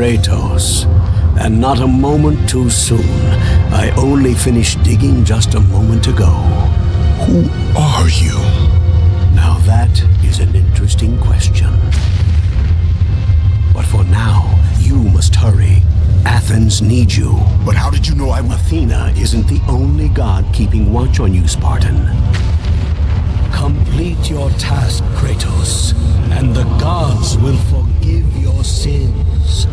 Kratos, and not a moment too soon. I only finished digging just a moment ago. Who are you? Now that is an interesting question. But for now, you must hurry. Athens needs you. But how did you know I would? Athena isn't the only god keeping watch on you, Spartan. Complete your task, Kratos, and the gods will forgive your sins.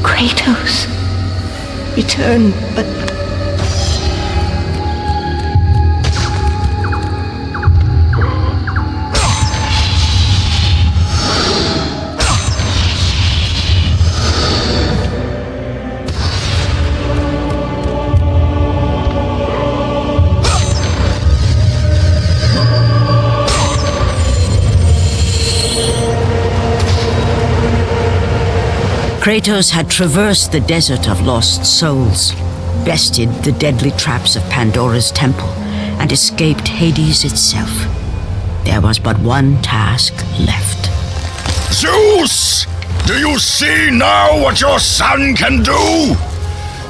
Kratos, return, but... Kratos had traversed the desert of lost souls, bested the deadly traps of Pandora's temple, and escaped Hades itself. There was but one task left. Zeus! Do you see now what your son can do?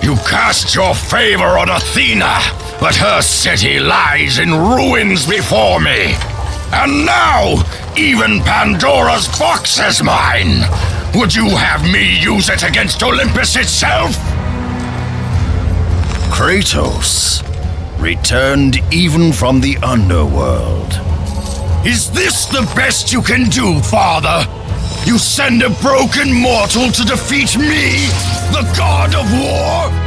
You cast your favor on Athena, but her city lies in ruins before me. And now, even Pandora's box is mine. Would you have me use it against Olympus itself? Kratos, returned even from the underworld. Is this the best you can do, Father? You send a broken mortal to defeat me, the god of war?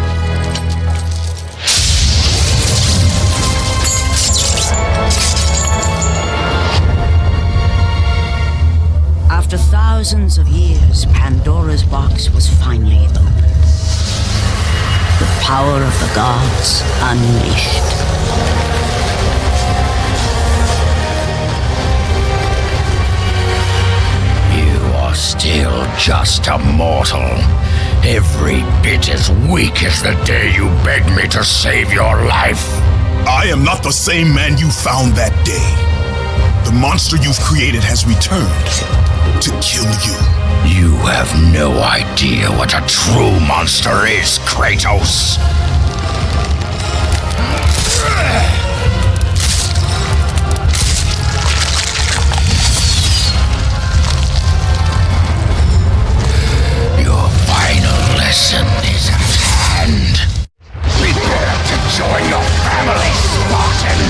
After thousands of years, Pandora's box was finally opened. The power of the gods unleashed. Still just a mortal. Every bit as weak as the day you begged me to save your life. I am not the same man you found that day. The monster you've created has returned to kill you. You have no idea what a true monster is, Kratos. Lesson is at hand. Prepare to join your family, Spartan.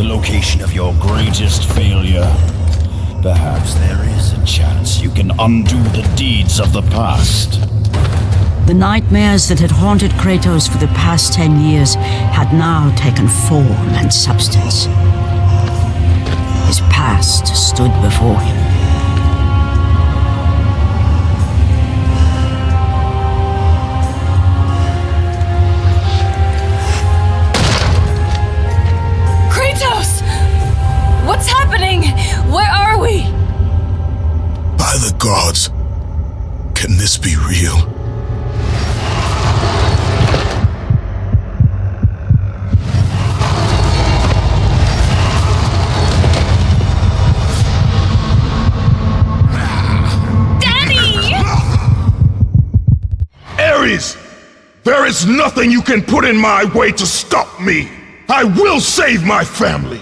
The location of your greatest failure. Perhaps there is a chance you can undo the deeds of the past. The nightmares that had haunted Kratos for the past 10 years had now taken form and substance. His past stood before him. Kratos! What's happening? Where are we? By the gods, can this be real? There is nothing you can put in my way to stop me. I will save my family.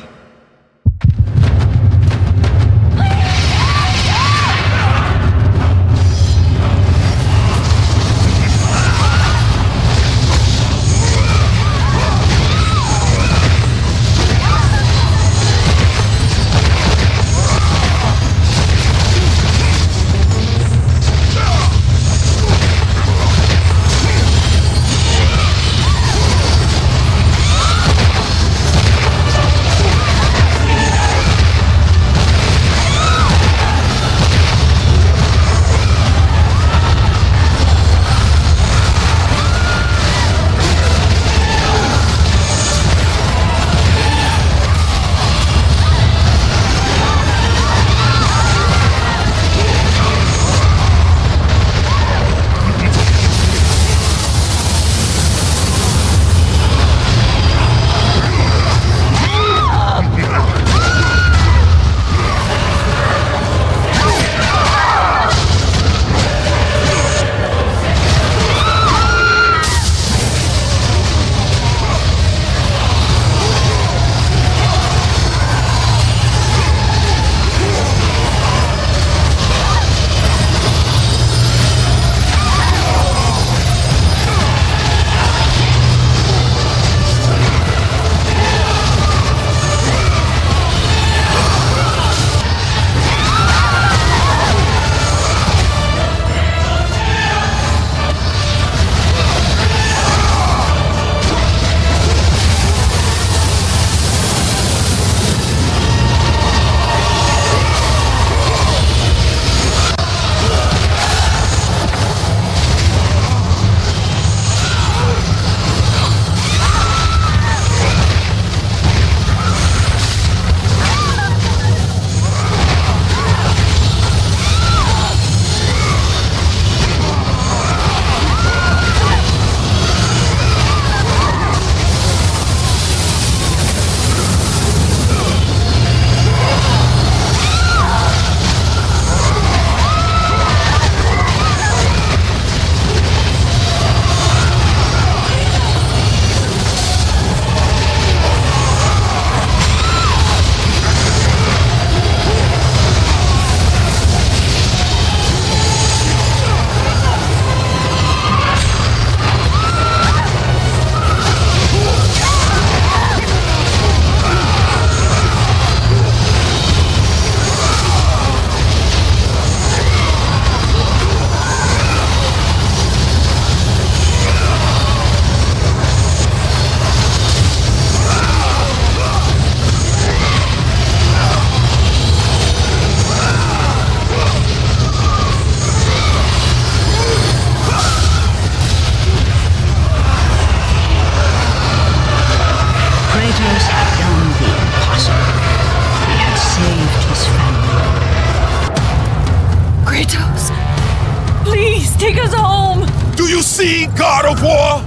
Take us home! Do you see, God of War?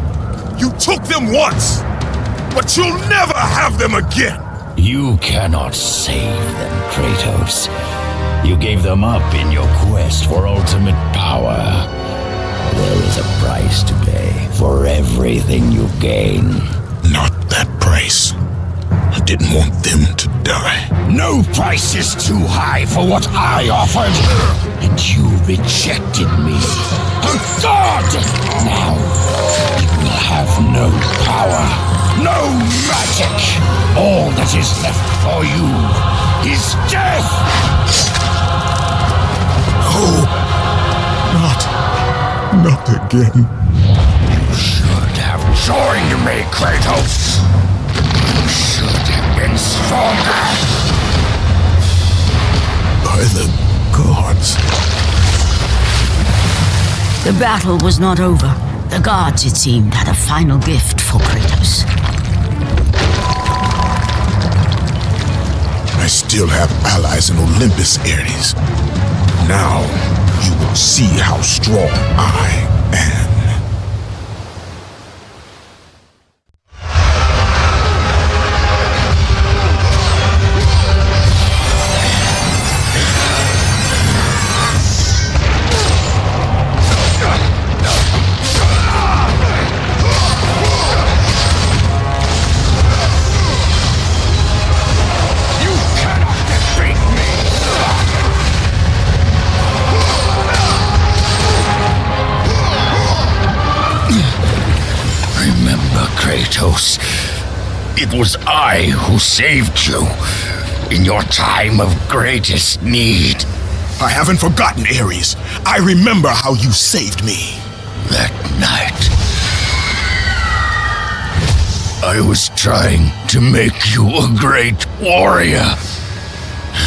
You took them once, but you'll never have them again. You cannot save them, Kratos. You gave them up in your quest for ultimate power. There is a price to pay for everything you gain. Not that price. I didn't want them to die. No price is too high for what I offered, and you rejected me. A god! Now, you will have no power, No magic! All that is left for you is death! Oh, not again. You should have joined me, Kratos! You should have been stronger! By the gods. The battle was not over. The gods, it seemed, had a final gift for Kratos. I still have allies in Olympus, Ares. Now, you will see how strong I am. Kratos, it was I who saved you in your time of greatest need. I haven't forgotten, Ares. I remember how you saved me. That night, I was trying to make you a great warrior.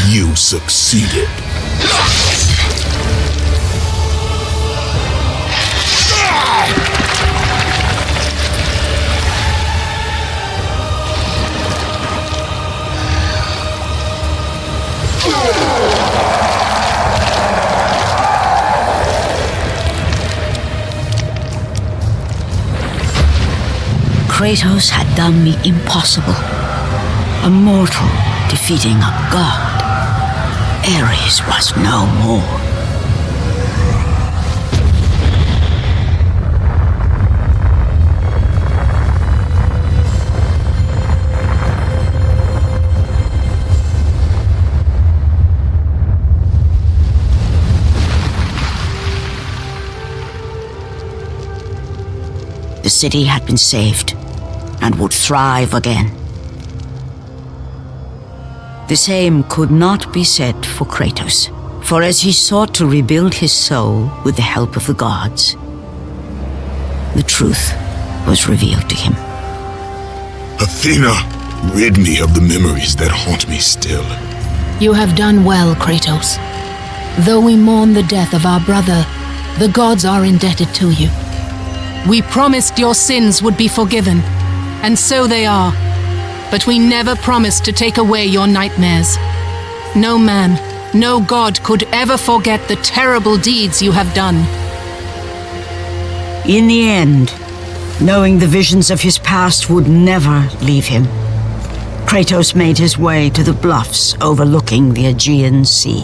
You succeeded. Kratos had done the impossible. A mortal defeating a god. Ares was no more. The city had been saved and would thrive again. The same could not be said for Kratos, for as he sought to rebuild his soul with the help of the gods, the truth was revealed to him. Athena, rid me of the memories that haunt me still. You have done well, Kratos. Though we mourn the death of our brother, the gods are indebted to you. We promised your sins would be forgiven, and so they are. But we never promised to take away your nightmares. No man, no god could ever forget the terrible deeds you have done. In the end, knowing the visions of his past would never leave him, Kratos made his way to the bluffs overlooking the Aegean Sea.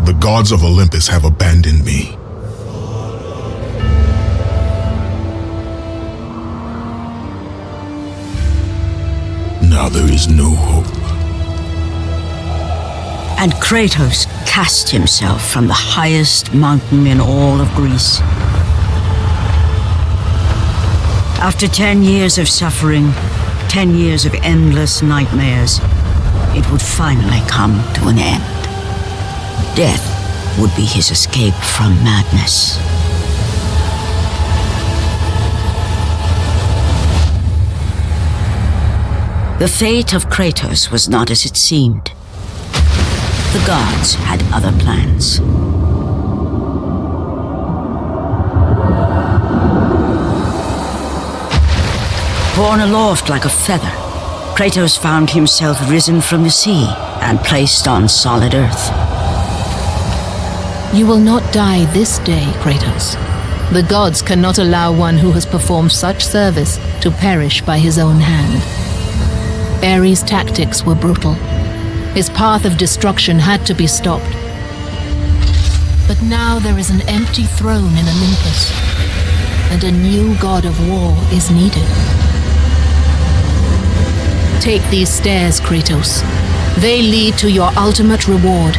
The gods of Olympus have abandoned me. Now there is no hope. And Kratos cast himself from the highest mountain in all of Greece. After 10 years of suffering, 10 years of endless nightmares, it would finally come to an end. Death would be his escape from madness. The fate of Kratos was not as it seemed. The gods had other plans. Borne aloft like a feather, Kratos found himself risen from the sea and placed on solid earth. You will not die this day, Kratos. The gods cannot allow one who has performed such service to perish by his own hand. Ares' tactics were brutal. His path of destruction had to be stopped. But now there is an empty throne in Olympus, and a new god of war is needed. Take these stairs, Kratos. They lead to your ultimate reward.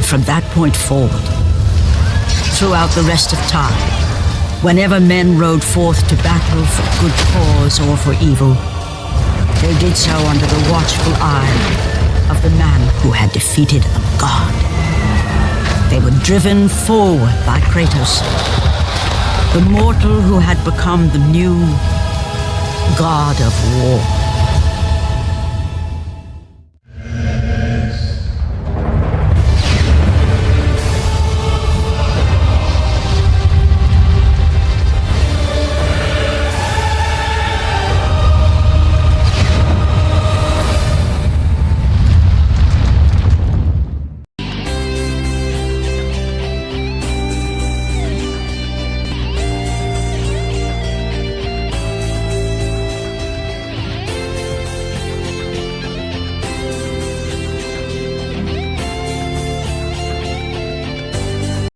from that point forward, throughout the rest of time, whenever men rode forth to battle for good cause or for evil, they did so under the watchful eye of the man who had defeated a god. They were driven forward by Kratos, the mortal who had become the new god of war.